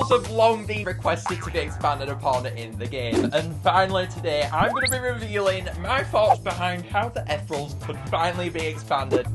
Ethereals have long been requested to be expanded upon in the game, and finally today I'm going to be revealing my thoughts behind how the Ethereals could finally be expanded.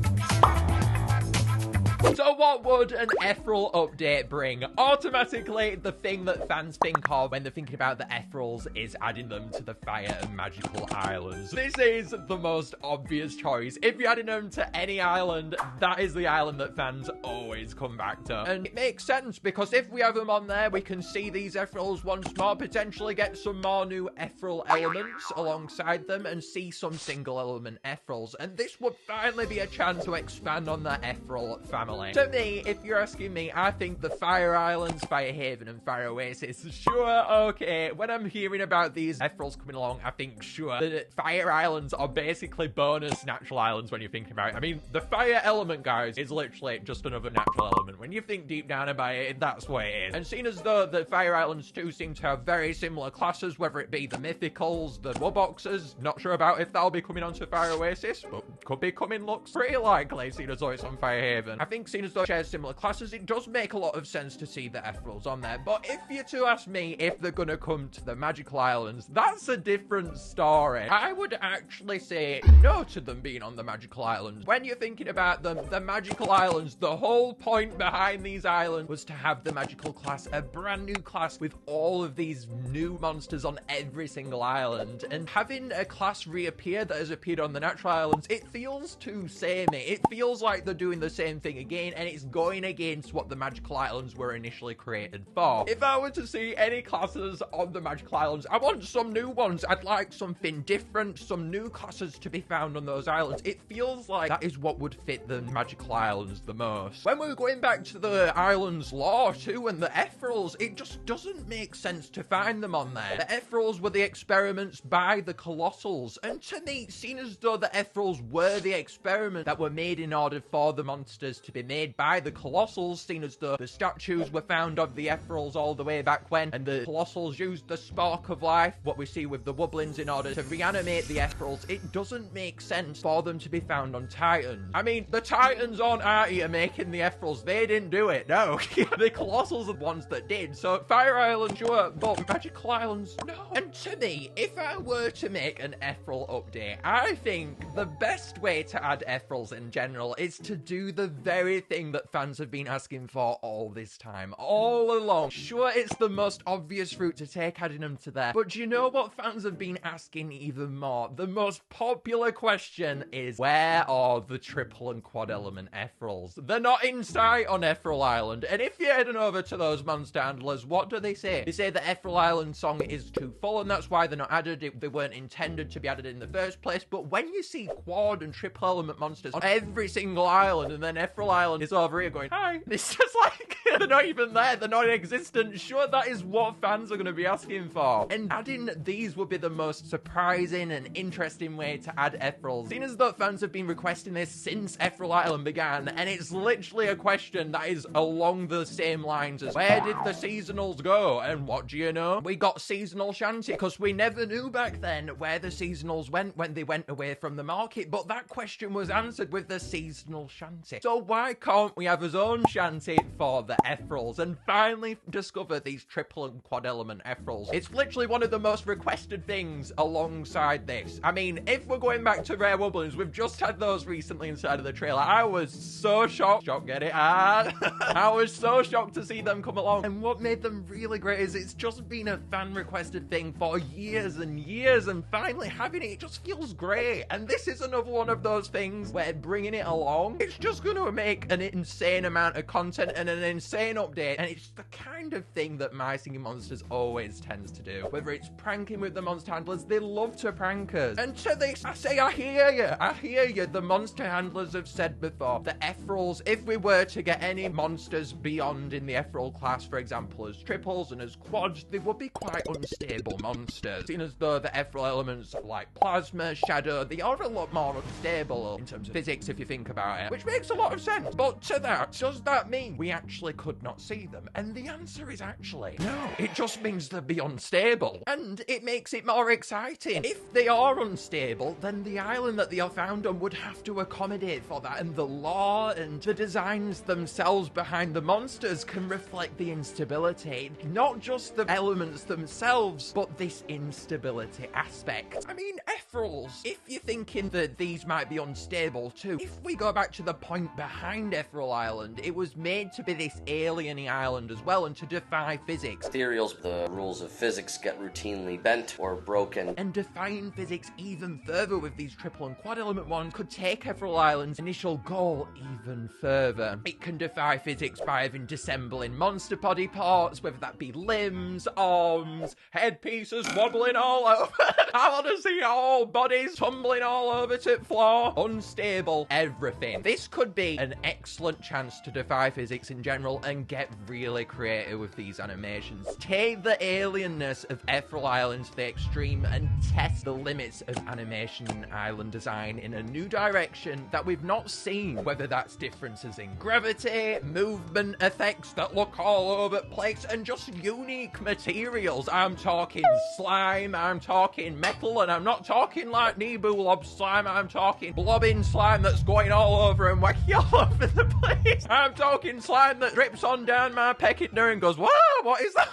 So what would an Ethereal update bring? Automatically, the thing that fans think of when they're thinking about the Ethereals is adding them to the Fire and Magical Islands. This is the most obvious choice. If you're adding them to any island, that is the island that fans always come back to. And it makes sense, because if we have them on there, we can see these Ethereals once more, potentially get some more new Ethereal elements alongside them, and see some single element Ethereals. And this would finally be a chance to expand on the Ethereal family. To me, if you're asking me, I think the Fire Islands, Fire Haven, and Fire Oasis, sure, okay. When I'm hearing about these Ethereals coming along, I think, sure, the Fire Islands are basically bonus natural islands when you think about it. I mean, the Fire element, guys, is literally just another natural element. When you think deep down about it, that's what it is. And seeing as though the Fire Islands too seem to have very similar classes, whether it be the Mythicals, the Woodboxers, not sure about if that'll be coming onto Fire Oasis, but could be coming, looks pretty likely, seeing as though it's on Fire Haven. I think seeing as though it shares similar classes, it does make a lot of sense to see the Ethereals on there. But if you're to ask me if they're gonna come to the Magical Islands, that's a different story. I would actually say no to them being on the Magical Islands. When you're thinking about them, the Magical Islands, the whole point behind these islands was to have the Magical class, a brand new class with all of these new monsters on every single island. And having a class reappear that has appeared on the Natural Islands, it feels too samey. It feels like they're doing the same thing again, and it's going against what the Magical Islands were initially created for. If I were to see any classes on the Magical Islands, I want some new ones. I'd like something different, some new classes to be found on those islands. It feels like that is what would fit the Magical Islands the most. When we're going back to the islands lore too, and the Ethereals, it just doesn't make sense to find them on there. The Ethereals were the experiments by the Colossals, and to me, seen as though the Ethereals were the experiment that were made in order for the monsters to be made by the Colossals, seen as though the statues were found of the Ethereals all the way back when, and the Colossals used the Spark of Life, what we see with the Wobblins, in order to reanimate the Ethereals. It doesn't make sense for them to be found on Titans. I mean, the Titans aren't out here making the Ethereals. They didn't do it, no. The Colossals are the ones that did. So Fire Island, sure, but Magical Islands, no. And to me, if I were to make an Ethereal update, I think the best way to add Ethereals in general is to do the very thing that fans have been asking for all this time, all along. Sure, it's the most obvious route to take, adding them to there, but do you know what fans have been asking even more? The most popular question is, where are the triple and quad element Ethereals? They're not in sight on Ethereal Island, and if you're heading over to those monster handlers, what do they say? They say the Ethereal Island song is too full, and that's why they're not added. They weren't intended to be added in the first place. But when you see quad and triple element monsters on every single island, and then Ethereal Island is over here going, hi, it's just like, they're not even there, they're not existent. Sure, that is what fans are going to be asking for. And adding these would be the most surprising and interesting way to add Ethereals. Seeing as though fans have been requesting this since Ethereal Island began, and it's literally a question that is along the same lines as, where did the seasonals go? And what do you know? We got seasonal shanty, because we never knew back then where the seasonals went when they went away from the market, but that question was answered with the seasonal shanty. So why can't we have his own shanty for the Ethereals and finally discover these triple and quad element Ethereals? It's literally one of the most requested things alongside this. I mean, if we're going back to rare Wobblins, we've just had those recently inside of the trailer. I was so shocked. Get it? I was so shocked to see them come along. And what made them really great is it's just been a fan requested thing for years and years, and finally having it just feels great. And this is another one of those things where bringing it along, it's just going to make an insane amount of content and an insane update, and it's the kind of thing that My Singing Monsters always tends to do. Whether it's pranking with the monster handlers, they love to prank us. And to this, I say, I hear you. The monster handlers have said before, the Ethereals, if we were to get any monsters beyond in the Ethereal class, for example, as triples and as quads, they would be quite unstable monsters. Seeing as though the Ethereal elements like Plasma, Shadow, they are a lot more unstable in terms of physics if you think about it, which makes a lot of sense. land. But to that, does that mean we actually could not see them? And the answer is actually no. It just means they'll be unstable. And it makes it more exciting. If they are unstable, then the island that they are found on would have to accommodate for that. And the lore and the designs themselves behind the monsters can reflect the instability. Not just the elements themselves, but this instability aspect. I mean, Ethereals, if you're thinking that these might be unstable too, if we go back to the point behind Ethereal Island, it was made to be this alien-y island as well and to defy physics. Ethereals, the rules of physics get routinely bent or broken. And defying physics even further with these triple and quad element ones could take Ethereal Island's initial goal even further. It can defy physics by having dissembling monster body parts, whether that be limbs, arms, headpieces wobbling all over. I want to see all bodies tumbling all over to the floor. Unstable, everything. This could be an excellent chance to defy physics in general and get really creative with these animations. Take the alienness of Ethereal Island to the extreme and test the limits of animation island design in a new direction that we've not seen, whether that's differences in gravity, movement effects that look all over the place, and just unique materials. I'm talking slime, I'm talking metal, and I'm not talking like Nebulob slime, I'm talking blobbing slime that's going all over and wacky all over the place. I'm talking slime that drips on down my Pechidna and goes, whoa, what is that?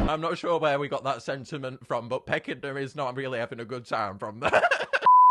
I'm not sure where we got that sentiment from, but Pechidna is not really having a good time from that.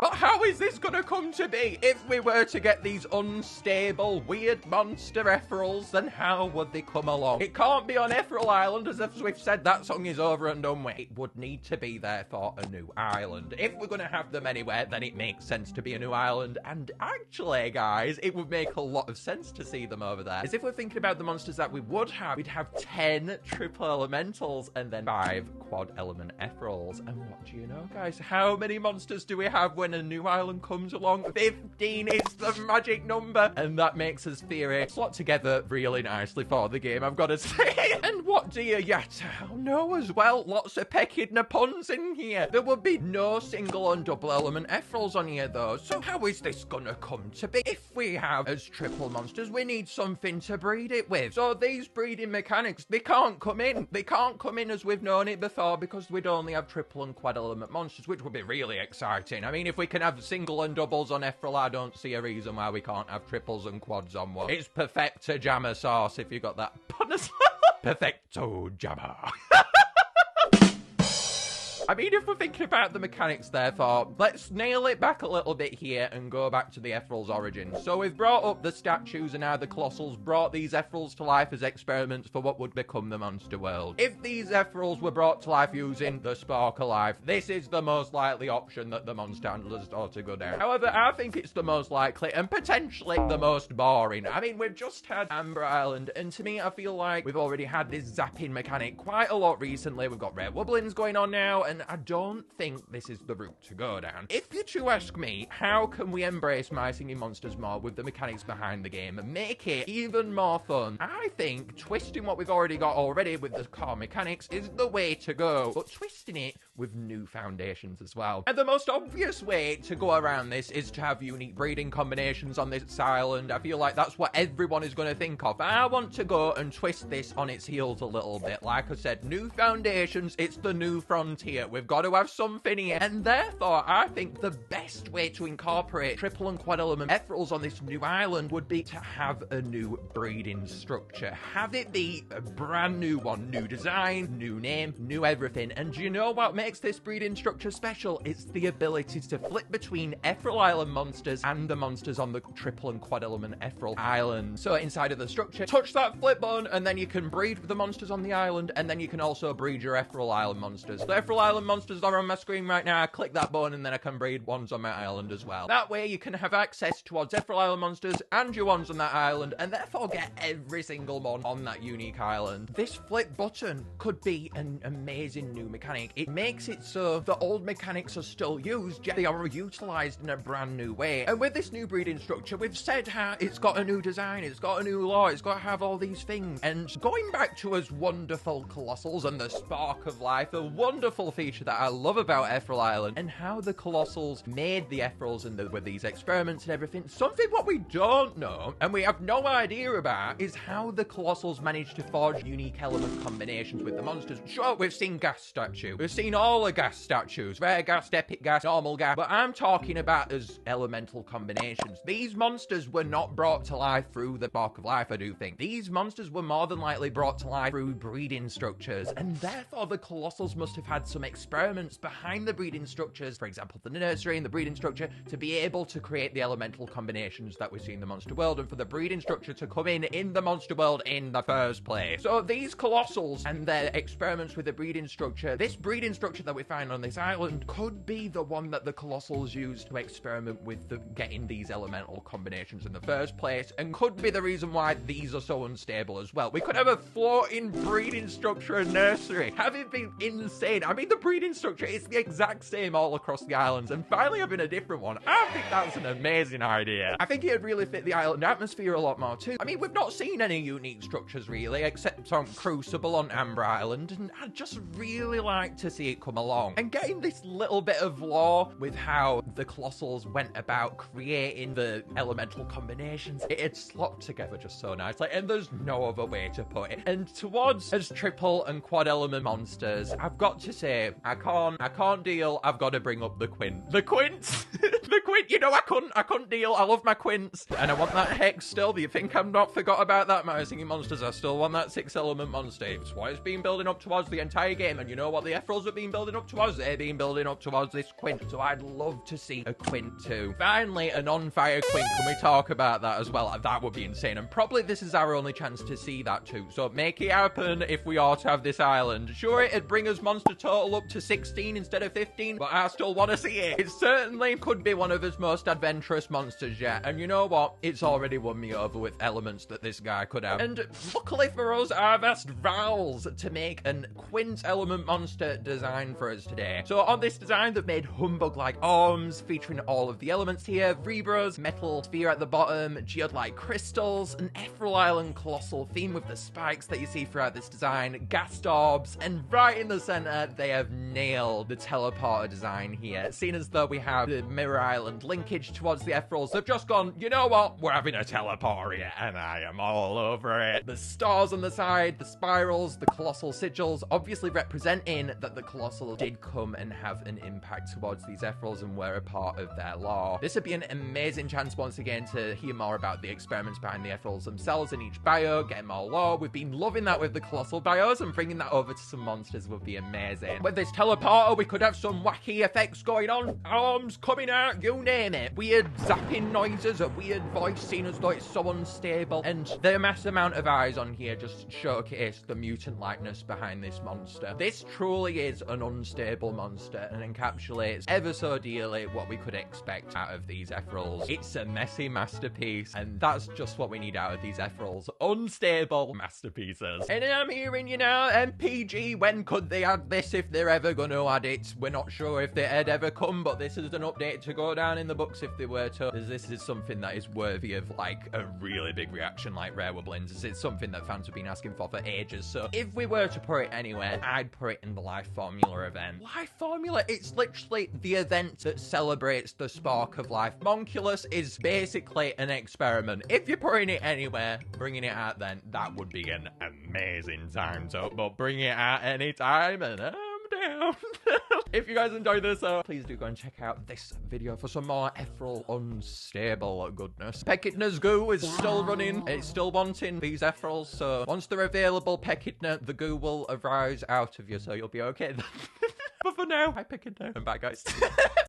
But how is this going to come to be? If we were to get these unstable, weird monster Ethereals, then how would they come along? It can't be on Ethereal Island, as if we've said that song is over and done with. It would need to be there for a new island. If we're going to have them anywhere, then it makes sense to be a new island. And actually, guys, it would make a lot of sense to see them over there. As if we're thinking about the monsters that we would have, we'd have 10 triple elementals and then 5 quad element Ethereals. And what do you know, guys? How many monsters do we have when a new island comes along? 15 is the magic number, and that makes us theory slot together really nicely for the game, I've got to say. And what do you yet know as well? Lots of Pechidna puns in here. There would be no single and double element Ethereals on here though, so how is this gonna come to be? If we have as triple monsters, we need something to breed it with. So these breeding mechanics, they can't come in. They can't come in as we've known it before, because we'd only have triple and quad element monsters, which would be really exciting. I mean, if we can have single and doubles on Ethereal, I don't see a reason why we can't have triples and quads on one. It's perfecto jammer sauce, if you got that pun as well. Perfecto jammer. I mean, if we're thinking about the mechanics, therefore, let's nail it back a little bit here and go back to the Ethereal's origins. So we've brought up the statues and how the Colossals brought these Ethereals to life as experiments for what would become the monster world. If these Ethereals were brought to life using the Spark Alive, this is the most likely option that the monster handlers ought to go down. However, I think it's the most likely and potentially the most boring. I mean, we've just had Amber Island, and to me, I feel like we've already had this zapping mechanic quite a lot recently. We've got rare wobblings going on now, and I don't think this is the route to go down. If you to ask me, how can we embrace My Singing Monsters more with the mechanics behind the game and make it even more fun? I think twisting what we've already got with the core mechanics is the way to go, but twisting it with new foundations as well. And the most obvious way to go around this is to have unique breeding combinations on this island. I feel like that's what everyone is going to think of. I want to go and twist this on its heels a little bit. Like I said, new foundations, it's the new frontier. We've got to have something here, and therefore I think the best way to incorporate triple and quad element Ethereals on this new island would be to have a new breeding structure. Have it be a brand new one, new design, new name, new everything. And do you know what makes this breeding structure special? It's the ability to flip between Ethereal Island monsters and the monsters on the triple and quad element Ethereal Island. So inside of the structure, touch that flip button, and then you can breed with the monsters on the island, and then you can also breed your Ethereal Island monsters. The Ethereal Island monsters are on my screen right now. I click that button and then I can breed ones on my island as well. That way you can have access towards Ethereal Island monsters and your ones on that island, and therefore get every single one on that unique island. This flip button could be an amazing new mechanic. It makes makes it so the old mechanics are still used, yet they are utilized in a brand new way. And with this new breeding structure, we've said how it's got a new design, it's got a new law, it's got to have all these things. And going back to us wonderful Colossals and the spark of life, a wonderful feature that I love about Ethereal Island, and how the Colossals made the Ethereals and with these experiments and everything. Something what we don't know, and we have no idea about, is how the Colossals managed to forge unique element combinations with the monsters. Sure, we've seen gas statue. We've seen all the gas statues. Rare gas, epic gas, normal gas. But I'm talking about as elemental combinations. These monsters were not brought to life through the spark of life, I do think. These monsters were more than likely brought to life through breeding structures, and therefore the Colossals must have had some experiments behind the breeding structures, for example, the nursery and the breeding structure, to be able to create the elemental combinations that we see in the monster world, and for the breeding structure to come in the monster world in the first place. So these Colossals and their experiments with the breeding structure, this breeding structure that we find on this island could be the one that the Colossals used to experiment with getting these elemental combinations in the first place, and could be the reason why these are so unstable as well. We could have a floating breeding structure and nursery. Have it been insane? I mean, the breeding structure is the exact same all across the islands, and finally having a different one, I think that's an amazing idea. I think it'd really fit the island atmosphere a lot more too. I mean, we've not seen any unique structures really, except on Crucible on Amber Island, and I'd just really like to see it come along. And getting this little bit of lore with how the Colossals went about creating the elemental combinations, it'd slot together just so nicely, and there's no other way to put it. And towards as triple and quad element monsters, I've got to say, I can't deal. I've got to bring up the Quint. The Quints! The Quint, you know, I couldn't deal. I love my Quints, and I want that Hex still. Do you think I'm not forgot about that, my singing monsters? I still want that 6 element monster. It's what it's been building up towards the entire game, and you know what the Ethereals have been building up towards? They've been building up towards this Quint, so I'd love to see a Quint too. Finally, an on-fire Quint. Can we talk about that as well? That would be insane, and probably this is our only chance to see that too. So make it happen if we are to have this island. Sure, it'd bring us monster total up to 16 instead of 15, but I still want to see it. It certainly could be one of his most adventurous monsters yet, and you know what? It's already won me over with elements that this guy could have. And luckily for us, I've asked Vowels to make an Quint element monster design for us today. So on this design, they've made humbug-like arms featuring all of the elements here, Vibros, metal sphere at the bottom, geode-like crystals, an Ethereal Island colossal theme with the spikes that you see throughout this design, gas orbs, and right in the center, they have nailed the teleporter design here. Seeing as though we have the Mirror Island linkage towards the Ethereals, they've just gone, you know what? We're having a teleporter here, and I am all over it. The stars on the side, the spirals, the colossal sigils, obviously representing that the Colossal did come and have an impact towards these Ethereals and were a part of their lore. This would be an amazing chance once again to hear more about the experiments behind the Ethereals themselves in each bio, get more lore. We've been loving that with the Colossal bios, and bringing that over to some monsters would be amazing. With this teleporter, we could have some wacky effects going on, arms coming out, you name it. Weird zapping noises, a weird voice seen as though it's so unstable, and the mass amount of eyes on here just showcase the mutant likeness behind this monster. This truly is an unstable monster and encapsulates ever so dearly what we could expect out of these Ethereals. It's a messy masterpiece, and that's just what we need out of these Ethereals. Unstable masterpieces. And I'm hearing, you know, MPG, when could they add this if they're ever going to add it? We're not sure if they had ever come, but this is an update to go down in the books if they were to. This is something that is worthy of like a really big reaction like Rare Wobblins. It's something that fans have been asking for ages, so if we were to put it anywhere, I'd put it in the Life Formula event. Life Formula, it's literally the event that celebrates the spark of life. Monculus is basically an experiment. If you're putting it anywhere, bringing it out then, that would be an amazing time. So, but bring it out anytime and I'm down. If you guys enjoyed this, please do go and check out this video for some more Ethereal unstable goodness. Pechidna's goo is still running. It's still wanting these Ethereals, so once they're available, Pechidna, the goo will arise out of you, so you'll be okay. But for now, hi Pechidna, and bye guys.